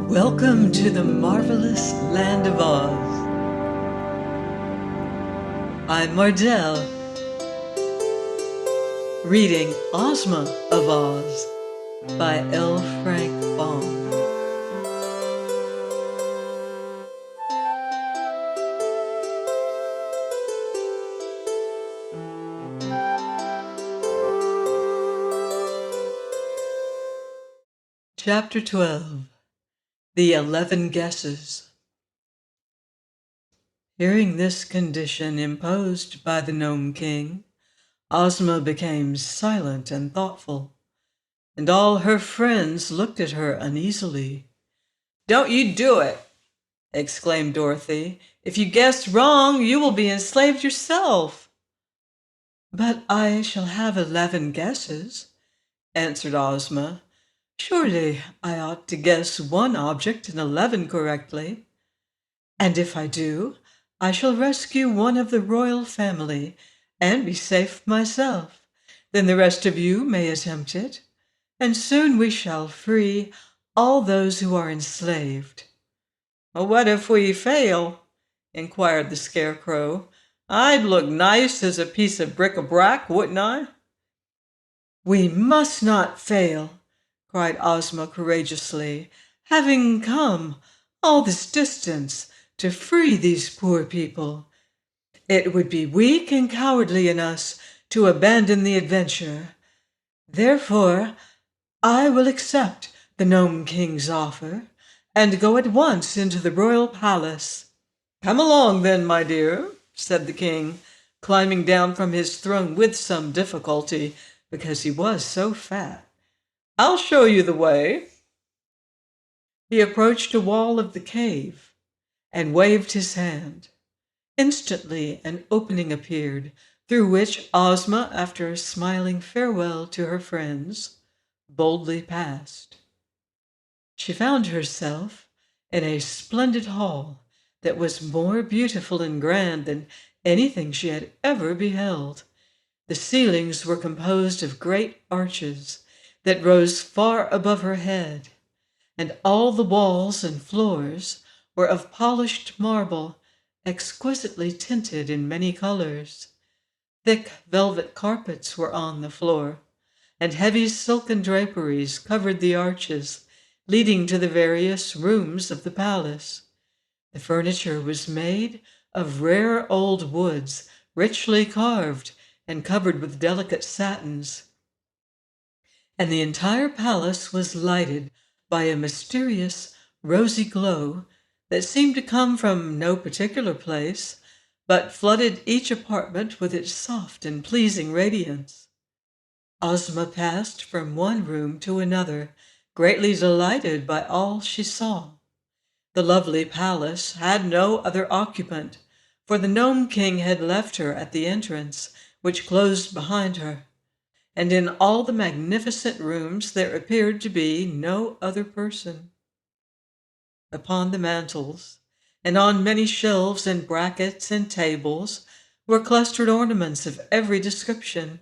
Welcome to the marvelous land of Oz. I'm Mardell, reading Ozma of Oz by L. Frank Baum. Chapter 12. The 11 Guesses. Hearing this condition imposed by the Gnome King, Ozma became silent and thoughtful, and all her friends looked at her uneasily. "Don't you do it!" exclaimed Dorothy. "If you guess wrong, you will be enslaved yourself." "But I shall have 11 guesses," answered Ozma. "Surely I ought to guess one object and 11 correctly. And if I do, I shall rescue one of the royal family and be safe myself. Then the rest of you may attempt it, and soon we shall free all those who are enslaved." "What if we fail?" inquired the Scarecrow. "I'd look nice as a piece of bric-a-brac, wouldn't I?" "We must not fail," cried Ozma courageously. "Having come all this distance to free these poor people, it would be weak and cowardly in us to abandon the adventure. Therefore, I will accept the Gnome King's offer and go at once into the royal palace." "Come along then, my dear," said the king, climbing down from his throne with some difficulty because he was so fat. "I'll show you the way." He approached a wall of the cave and waved his hand. Instantly an opening appeared, through which Ozma, after a smiling farewell to her friends, boldly passed. She found herself in a splendid hall that was more beautiful and grand than anything she had ever beheld. The ceilings were composed of great arches that rose far above her head, and all the walls and floors were of polished marble, exquisitely tinted in many colors. Thick velvet carpets were on the floor, and heavy silken draperies covered the arches leading to the various rooms of the palace. The furniture was made of rare old woods, richly carved and covered with delicate satins, and the entire palace was lighted by a mysterious rosy glow that seemed to come from no particular place, but flooded each apartment with its soft and pleasing radiance. Ozma passed from one room to another, greatly delighted by all she saw. The lovely palace had no other occupant, for the Gnome King had left her at the entrance, which closed behind her, and in all the magnificent rooms there appeared to be no other person. Upon the mantels, and on many shelves and brackets and tables, were clustered ornaments of every description,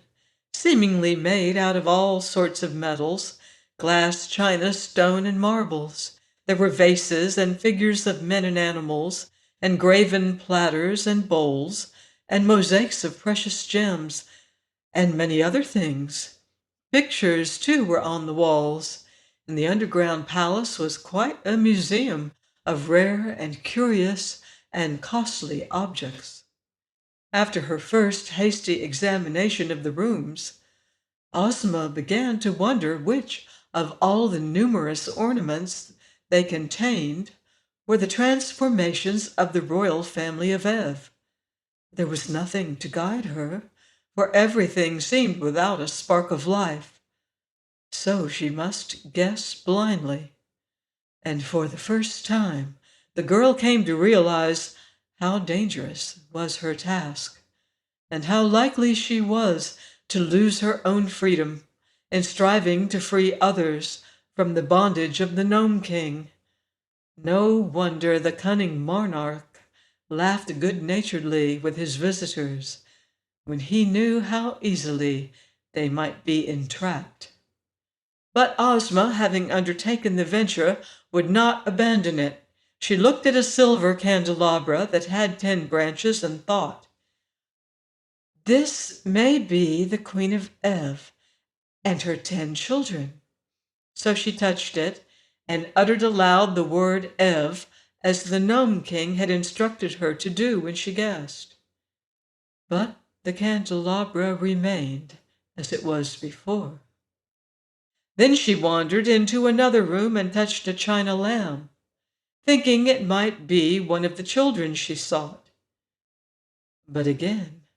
seemingly made out of all sorts of metals, glass, china, stone, and marbles. There were vases and figures of men and animals, and graven platters and bowls, and mosaics of precious gems, and many other things. Pictures, too, were on the walls, and the underground palace was quite a museum of rare and curious and costly objects. After her first hasty examination of the rooms, Ozma began to wonder which of all the numerous ornaments they contained were the transformations of the royal family of Ev. There was nothing to guide her, for everything seemed without a spark of life. So she must guess blindly. And for the first time, the girl came to realize how dangerous was her task, and how likely she was to lose her own freedom in striving to free others from the bondage of the Gnome King. No wonder the cunning monarch laughed good-naturedly with his visitors when he knew how easily they might be entrapped. But Ozma, having undertaken the venture, would not abandon it. She looked at a silver candelabra that had 10 branches and thought, "This may be the Queen of Ev and her 10 children." So she touched it and uttered aloud the word Ev, as the Gnome King had instructed her to do when she guessed. But the candelabra remained as it was before. Then she wandered into another room and touched a china lamp, thinking it might be one of the children she sought. But again,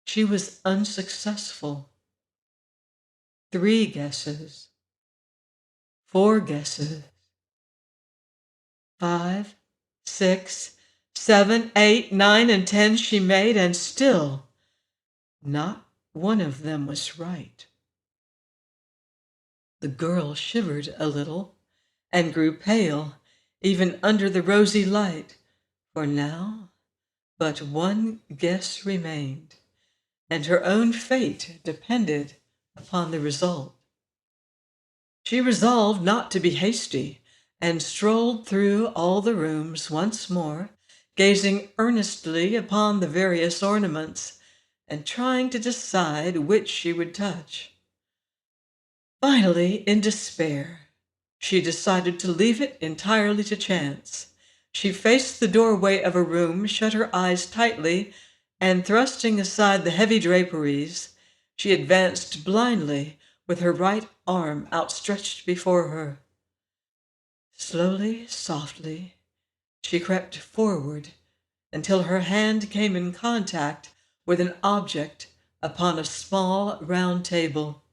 she was unsuccessful. 3 guesses, 4 guesses, 5, 6, 7, 8, 9, and 10 she made, and still not one of them was right. The girl shivered a little and grew pale, even under the rosy light, for now but one guess remained, and her own fate depended upon the result. She resolved not to be hasty, and strolled through all the rooms once more, gazing earnestly upon the various ornaments, and trying to decide which she would touch. Finally, in despair, she decided to leave it entirely to chance. She faced the doorway of a room, shut her eyes tightly, and thrusting aside the heavy draperies, she advanced blindly with her right arm outstretched before her. Slowly, softly, she crept forward until her hand came in contact with an object upon a small round table.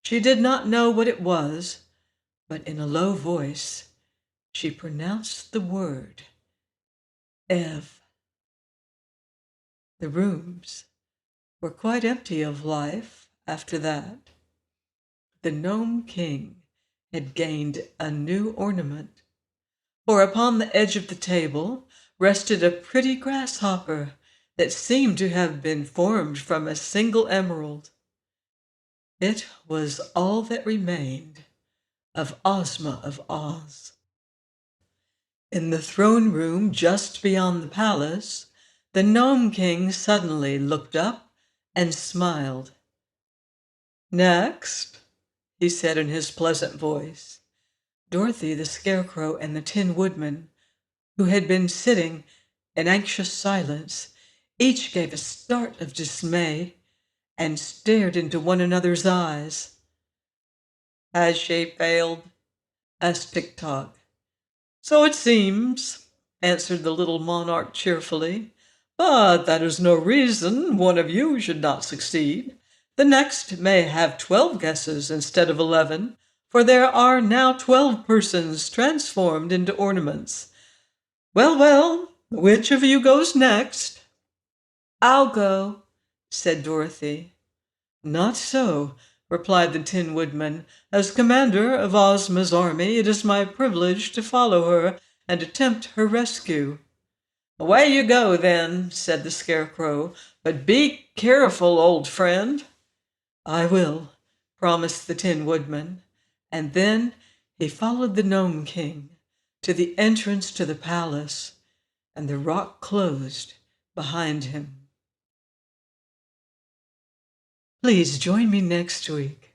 She did not know what it was, but in a low voice she pronounced the word Ev. The rooms were quite empty of life after that. The Gnome King had gained a new ornament, for upon the edge of the table rested a pretty grasshopper that seemed to have been formed from a single emerald. It was all that remained of Ozma of Oz. In the throne room just beyond the palace, the Gnome King suddenly looked up and smiled. "Next," he said in his pleasant voice. Dorothy the Scarecrow and the Tin Woodman, who had been sitting in anxious silence, each gave a start of dismay and stared into one another's eyes. "Has she failed?" asked Tick-Tock. "So it seems," answered the little monarch cheerfully. "But that is no reason one of you should not succeed. The next may have 12 guesses instead of 11, for there are now 12 persons transformed into ornaments. Well, well, which of you goes next?" "I'll go," said Dorothy. "Not so," replied the Tin Woodman. "As commander of Ozma's army, it is my privilege to follow her and attempt her rescue." "Away you go, then," said the Scarecrow. "But be careful, old friend." "I will," promised the Tin Woodman. And then he followed the Gnome King to the entrance to the palace, and the rock closed behind him. Please join me next week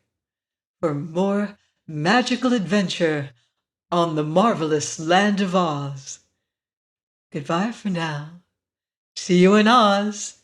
for more magical adventure on the marvelous land of Oz. Goodbye for now. See you in Oz.